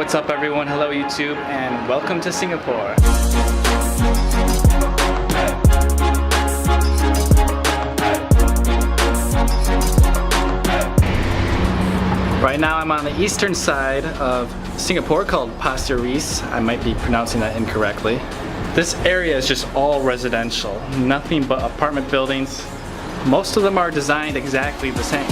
what's up everyone? Hello YouTube and welcome to Singapore. Right now I'm on the eastern side of Singapore called Pasir Ris. I might be pronouncing that incorrectly. This area is just all residential, nothing but apartment buildings. Most of them are designed exactly the same.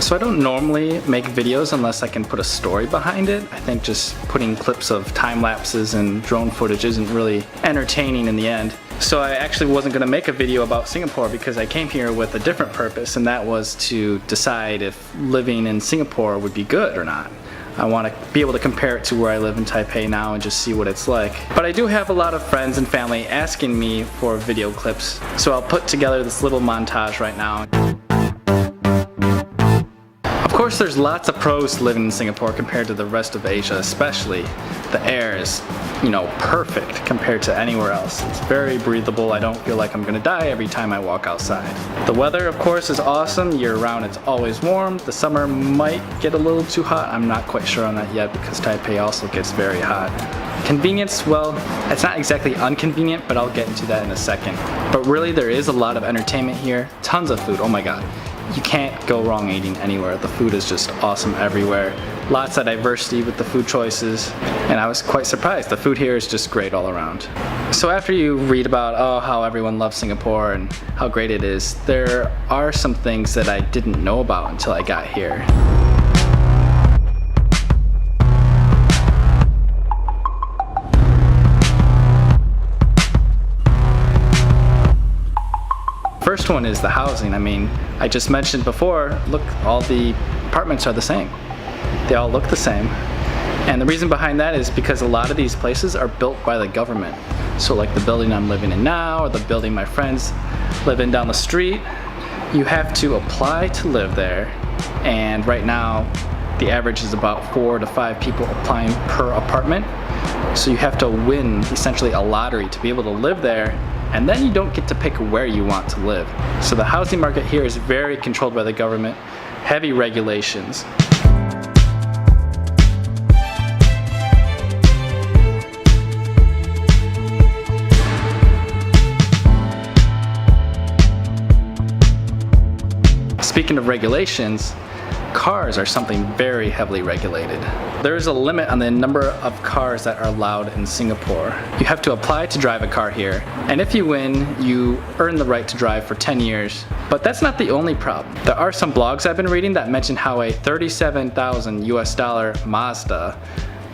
So I don't normally make videos unless I can put a story behind it. I think just putting clips of time lapses and drone footage isn't really entertaining in the end. So I actually wasn't going to make a video about Singapore because I came here with a different purpose, and that was to decide if living in Singapore would be good or not. I want to be able to compare it to where I live in Taipei now and just see what it's like. But I do have a lot of friends and family asking me for video clips, so I'll put together this little montage right now. Of course, there's lots of pros to living in Singapore compared to the rest of Asia, especially. The air is, perfect compared to anywhere else. It's very breathable. I don't feel like I'm gonna die every time I walk outside. The weather, of course, is awesome. Year-round, it's always warm. The summer might get a little too hot. I'm not quite sure on that yet because Taipei also gets very hot. Convenience, well, it's not exactly inconvenient, but I'll get into that in a second. But really, there is a lot of entertainment here. Tons of food, oh my god. You can't go wrong eating anywhere. The food is just awesome everywhere. Lots of diversity with the food choices, and I was quite surprised. The food here is just great all around. So after you read about how everyone loves Singapore and how great it is, there are some things that I didn't know about until I got here. First one is the housing. I mean, I just mentioned before, look, all the apartments are the same. They all look the same. And the reason behind that is because a lot of these places are built by the government. So like the building I'm living in now, or the building my friends live in down the street, you have to apply to live there. And right now, the average is about 4 to 5 people applying per apartment. So you have to win essentially a lottery to be able to live there, and then you don't get to pick where you want to live. So the housing market here is very controlled by the government, heavy regulations. Speaking of regulations, cars are something very heavily regulated. There is a limit on the number of cars that are allowed in Singapore. You have to apply to drive a car here, and if you win, you earn the right to drive for 10 years. But that's not the only problem. There are some blogs I've been reading that mention how a $37,000 US Mazda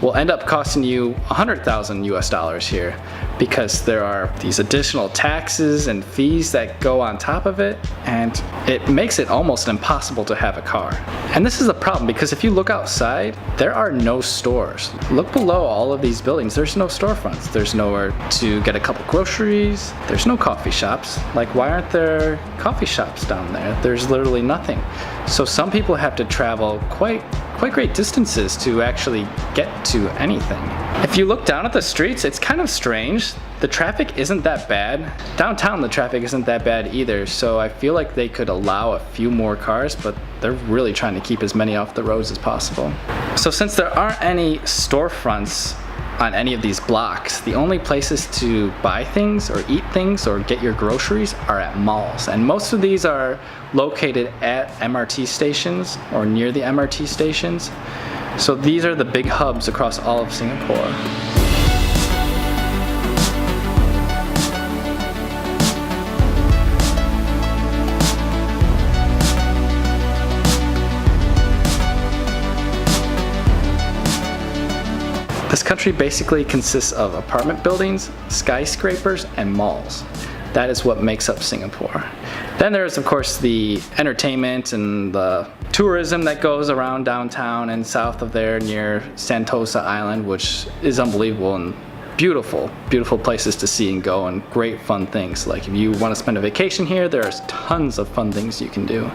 will end up costing you $100,000 US here because there are these additional taxes and fees that go on top of it, and it makes it almost impossible to have a car. And this is a problem because if you look outside, there are no stores. Look below all of these buildings, there's no storefronts. There's nowhere to get a couple groceries. There's no coffee shops. Like, why aren't there coffee shops down there? There's literally nothing. So some people have to travel quite great distances to actually get to anything. If you look down at the streets, it's kind of strange. The traffic isn't that bad. Downtown, the traffic isn't that bad either, so I feel like they could allow a few more cars, but they're really trying to keep as many off the roads as possible. So since there aren't any storefronts on any of these blocks, the only places to buy things or eat things or get your groceries are at malls. And most of these are located at MRT stations or near the MRT stations. So these are the big hubs across all of Singapore. This country basically consists of apartment buildings, skyscrapers, and malls. That is what makes up Singapore. Then there's of course the entertainment and the tourism that goes around downtown and south of there near Sentosa Island, which is unbelievable and beautiful, beautiful places to see and go, and great fun things. Like if you want to spend a vacation here, there's tons of fun things you can do.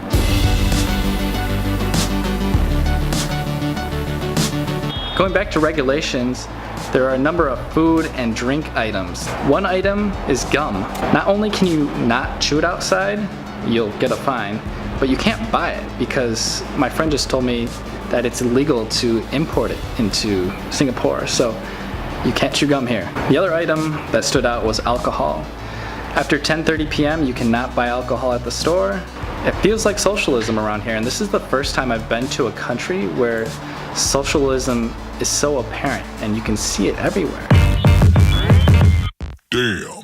Going back to regulations, There are a number of food and drink items. One item is gum. Not only can you not chew it outside, you'll get a fine, but you can't buy it because my friend just told me that it's illegal to import it into Singapore, so you can't chew gum here. The other item that stood out was alcohol. After 10:30 p.m. you cannot buy alcohol at the store. It feels like socialism around here, and this is the first time I've been to a country where socialism is so apparent and you can see it everywhere. Damn.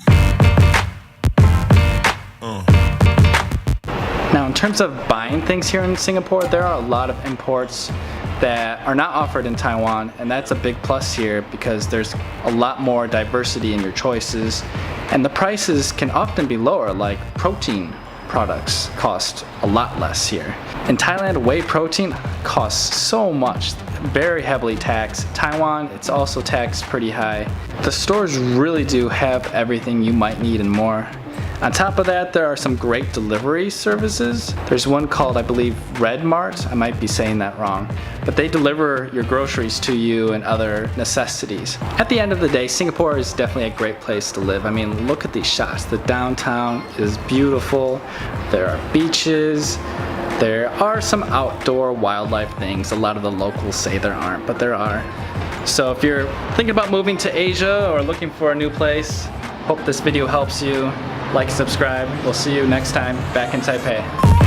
Now in terms of buying things here in Singapore, there are a lot of imports that are not offered in Taiwan, and that's a big plus here because there's a lot more diversity in your choices, and the prices can often be lower, like protein products cost a lot less here. In Thailand, whey protein costs so much, very heavily taxed. Taiwan, it's also taxed pretty high. The stores really do have everything you might need and more. On top of that, there are some great delivery services. There's one called, I believe, Red Mart. I might be saying that wrong. But they deliver your groceries to you and other necessities. At the end of the day, Singapore is definitely a great place to live. I mean, look at these shots. The downtown is beautiful. There are beaches. There are some outdoor wildlife things. A lot of the locals say there aren't, but there are. So if you're thinking about moving to Asia or looking for a new place, hope this video helps you. Like, subscribe. We'll see you next time back in Taipei.